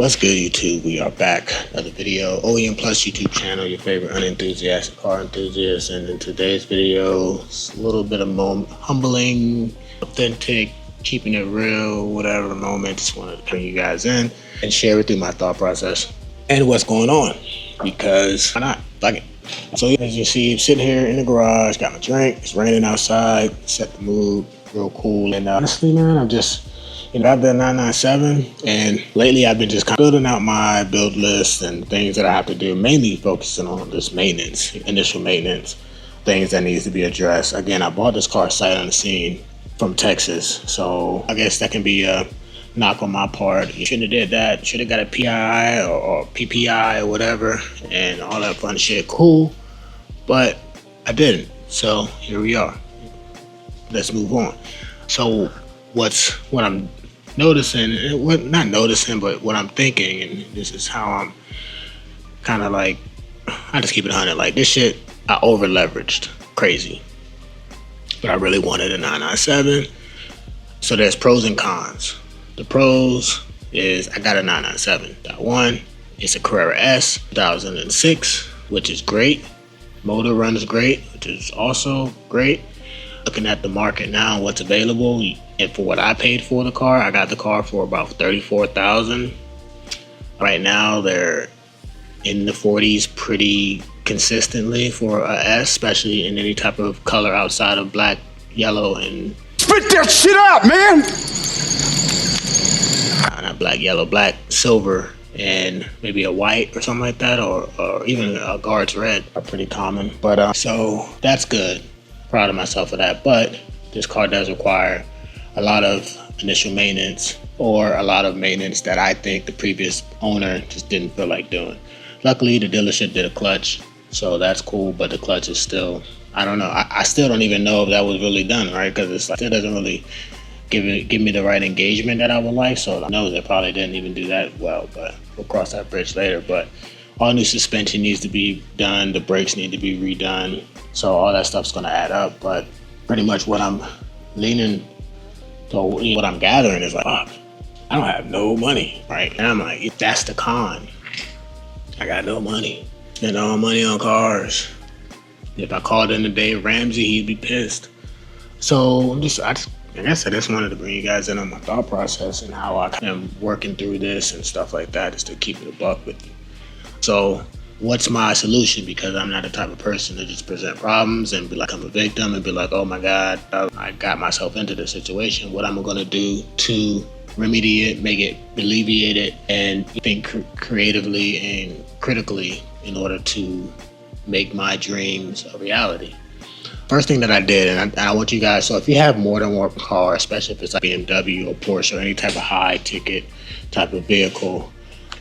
What's good, YouTube? We are back. Another video. OEM&x YouTube channel, your favorite unenthusiastic car enthusiast. And in today's video, it's a little bit of humbling, authentic, keeping it real, whatever moment. Just wanted to bring you guys in and share with you my thought process and what's going on. Because why not? Fuck it. So as you see, I'm sitting here in the garage, got my drink. It's raining outside. Set the mood, real cool. And honestly, man, I'm just, I've been 997, and lately I've been just kind of building out my build list and things that I have to do, mainly focusing on this maintenance, initial maintenance, things that needs to be addressed. Again, I bought this car sight unseen from Texas, so I guess that can be a knock on my part. You shouldn't have did that. Should have got a PII or PPI or whatever, and all that fun shit. Cool, but I didn't. So here we are. Let's move on. So what I'm noticing, not noticing, but what I'm thinking, and this is how I'm kind of like, I just keep it 100. Like, this shit, I over leveraged crazy, but I really wanted a 997. So there's pros and cons. The pros is I got a 997.1. It's a Carrera S 2006, which is great. Motor runs great, which is also great. Looking at the market now, what's available, and for what I paid for the car, I got the car for about $34,000. Right now, they're in the 40s pretty consistently for a S, especially in any type of color outside of black, yellow, and spit that shit out, man. Not black, yellow, black, silver, and maybe a white or something like that, or even a guards red are pretty common. But so that's good. Proud of myself for that, but this car does require a lot of initial maintenance, or a lot of maintenance that I think the previous owner just didn't feel like doing. Luckily, the dealership did a clutch, so that's cool, but the clutch is still, I don't know, I still don't even know if that was really done right, because it still doesn't really give me the right engagement that I would like. So I know they probably didn't even do that well, but we'll cross that bridge later. But all new suspension needs to be done, the brakes need to be redone, so all that stuff's going to add up. But pretty much what I'm leaning to, what I'm gathering is like, fuck, I don't have no money, right? And I'm like, that's the con. I got no money. Spend all money on cars. If I called in today Ramsey, he'd be pissed. So I guess I just wanted to bring you guys in on my thought process and how I am working through this and stuff like that, just to keep it a buck with you. So what's my solution? Because I'm not the type of person to just present problems and be like I'm a victim and be like, oh my God, I got myself into this situation. What am I gonna do to remedy it, make it, alleviate it, and think creatively and critically in order to make my dreams a reality? First thing that I did, and I want you guys, so if you have more than one car, especially if it's like BMW or Porsche or any type of high ticket type of vehicle,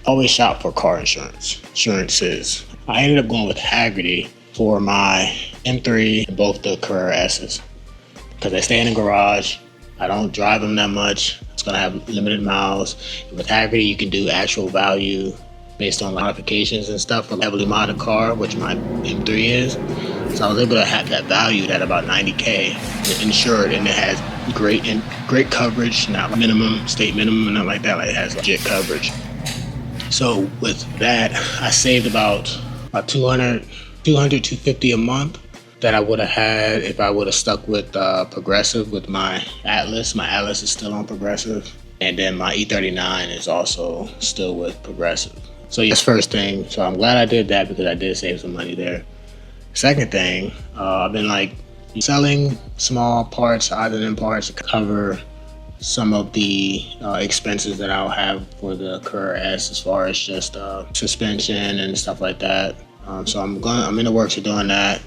always shop for car insurances. I ended up going with Haggerty for my M3 and both the Carrera S's, because they stay in the garage. I don't drive them that much. It's gonna have limited miles. With Haggerty, you can do actual value based on modifications and stuff for a heavily modded car, which my M3 is. So I was able to have that valued at about $90K insured, and it has great coverage, not minimum, state minimum, and nothing like that. Like, it has legit coverage. So with that, I saved about $200, $250 a month that I would have had if I would have stuck with Progressive with my Atlas. My Atlas is still on Progressive, and then my E39 is also still with Progressive. So yes, first thing. So I'm glad I did that, because I did save some money there. Second thing, I've been like selling small parts, odds parts, to cover some of the expenses that I'll have for the Carrera S, as far as just suspension and stuff like that. So I'm in the works of doing that.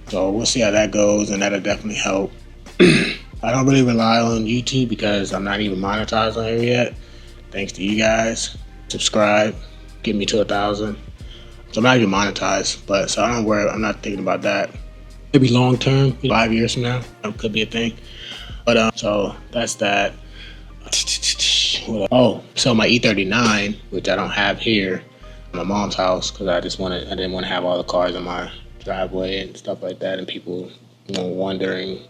So we'll see how that goes, and that'll definitely help. I don't really rely on YouTube because I'm not even monetized on here yet. Thanks to you guys. Subscribe, get me to 1,000. So I'm not even monetized, but so I don't worry. I'm not thinking about that. Maybe long term, 5 years from now, that could be a thing. But so that's that. Oh, so my E39, which I don't have here, at my mom's house, because I didn't want to have all the cars in my driveway and stuff like that, and people wondering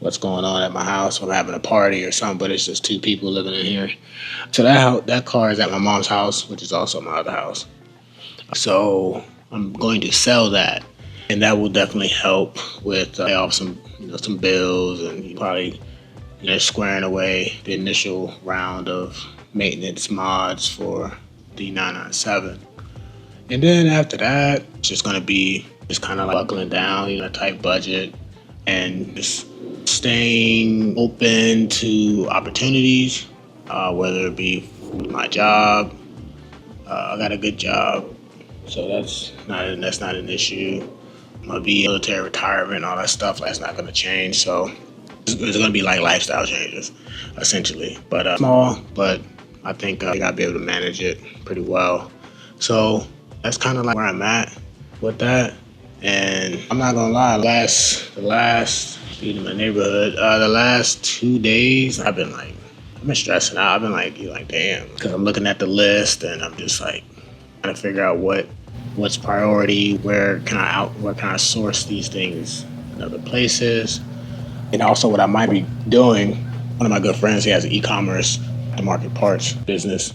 what's going on at my house. I'm having a party or something, but it's just 2 people living in here. So that car is at my mom's house, which is also my other house. So I'm going to sell that, and that will definitely help with pay off some bills, and probably squaring away the initial round of maintenance mods for the 997. And then after that, it's just going to be just kind of like buckling down, a tight budget, and just staying open to opportunities, whether it be my job. I got a good job, so that's not an issue. I'm gonna be military retirement, all that stuff. That's not gonna change. So it's gonna be like lifestyle changes, essentially. But small, but I think I gotta be able to manage it pretty well. So that's kind of like where I'm at with that. And I'm not gonna lie, the last in my neighborhood, the last 2 days, I've been stressing out. I've been like damn, because I'm looking at the list and I'm just like trying to figure out what's priority, where can I source these things in other places, and also what I might be doing. One of my good friends, he has an e-commerce market parts business,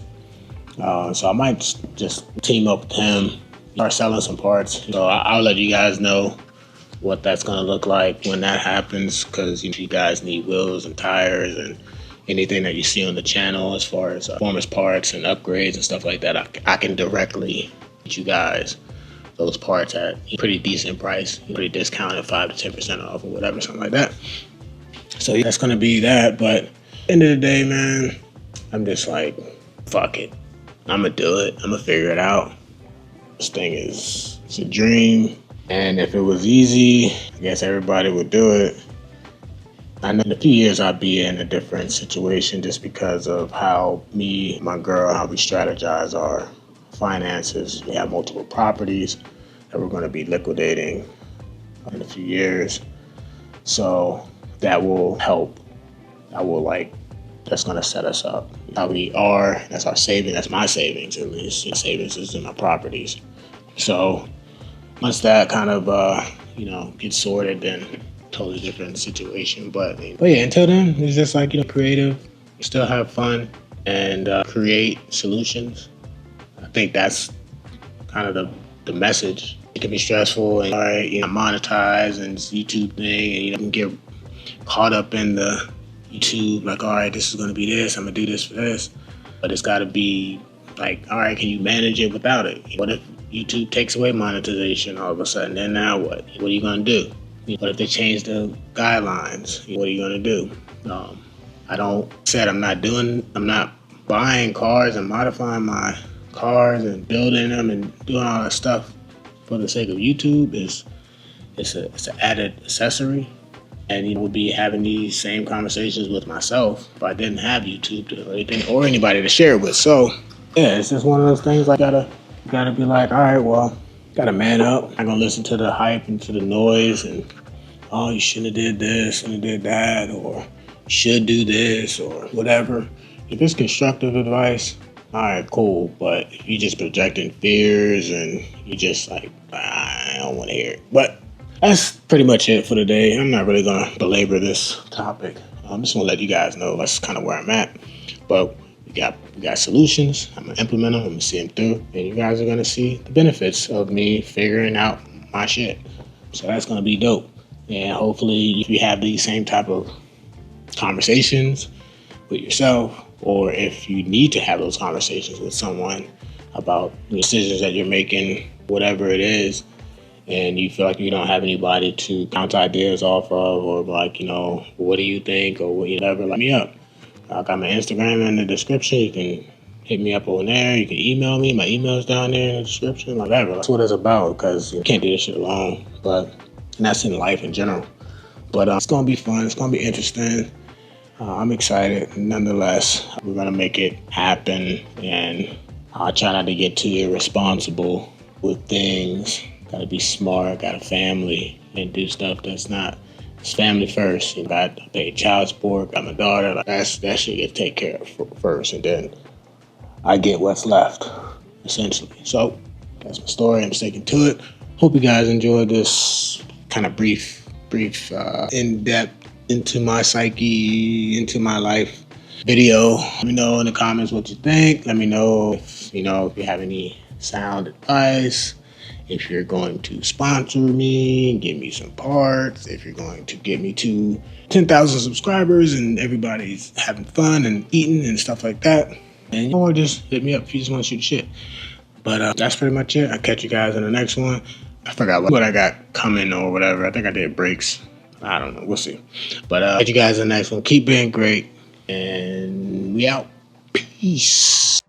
so I might just team up with him, start selling some parts. So I'll let you guys know what that's gonna look like when that happens, because you guys need wheels and tires and anything that you see on the channel as far as performance parts and upgrades and stuff like that. I can directly get you guys those parts at a pretty decent price, pretty discounted, 5 to 10% off or whatever, something like that. So that's gonna be that. But at the end of the day, man, I'm just like, fuck it. I'm gonna do it. I'm gonna figure it out. This thing it's a dream. And if it was easy, I guess everybody would do it. I know in a few years I'll be in a different situation just because of how me and my girl, how we strategize our finances. We have multiple properties that we're going to be liquidating in a few years. So that will help. That's going to set us up. How we are, that's our savings, that's my savings at least. Savings is in my properties. So once that kind of, gets sorted, then totally different situation. But yeah, until then, it's just like, creative, still have fun, and create solutions. I think that's kind of the message. It can be stressful and monetize and this YouTube thing, and you can get caught up in the YouTube, like, all right, this is going to be this, I'm going to do this for this. But it's got to be like, all right, can you manage it without it? What if YouTube takes away monetization all of a sudden? Then now what? What are you going to do? What if they change the guidelines? What are you going to do? I'm not buying cars and modifying my cars and building them and doing all that stuff for the sake of YouTube. It's an added accessory. And we'll be having these same conversations with myself if I didn't have YouTube or anybody to share it with. So yeah, it's just one of those things. Like gotta be like, all right, well, gotta man up. I'm gonna listen to the hype and to the noise and, oh, you shouldn't have did this and did that, or you should do this or whatever. If it's constructive advice, all right, cool. But if you're just projecting fears and you just like, I don't want to hear it. But that's pretty much it for today. I'm not really gonna belabor this topic. I'm just gonna let you guys know that's kind of where I'm at. But we got solutions. I'm gonna implement them. I'm gonna see them through, and you guys are gonna see the benefits of me figuring out my shit. So that's gonna be dope. And hopefully, if you have these same type of conversations with yourself, or if you need to have those conversations with someone about the decisions that you're making, whatever it is, and you feel like you don't have anybody to bounce ideas off of, or like, what do you think, or whatever, let me up. I got my Instagram in the description. You can hit me up on there. You can email me. My email's down there in the description. Like, whatever. That's what it's about, because you can't do this shit alone. And that's in life in general. But it's going to be fun. It's going to be interesting. I'm excited. Nonetheless, we're going to make it happen. And I'll try not to get too irresponsible with things. Got to be smart, got a family, and do stuff that's not, it's family first. I pay child support, got my daughter, that shit gets taken care of first, and then I get what's left, essentially. So that's my story. I'm sticking to it. Hope you guys enjoyed this kind of brief, in-depth into my psyche, into my life video. Let me know in the comments what you think. Let me know if you have any sound advice. If you're going to sponsor me, give me some parts. If you're going to get me to 10,000 subscribers and everybody's having fun and eating and stuff like that. And or just hit me up if you just want to shoot shit. But that's pretty much it. I'll catch you guys in the next one. I forgot what I got coming or whatever. I think I did brakes. I don't know. We'll see. But catch you guys in the next one. Keep being great. And we out. Peace.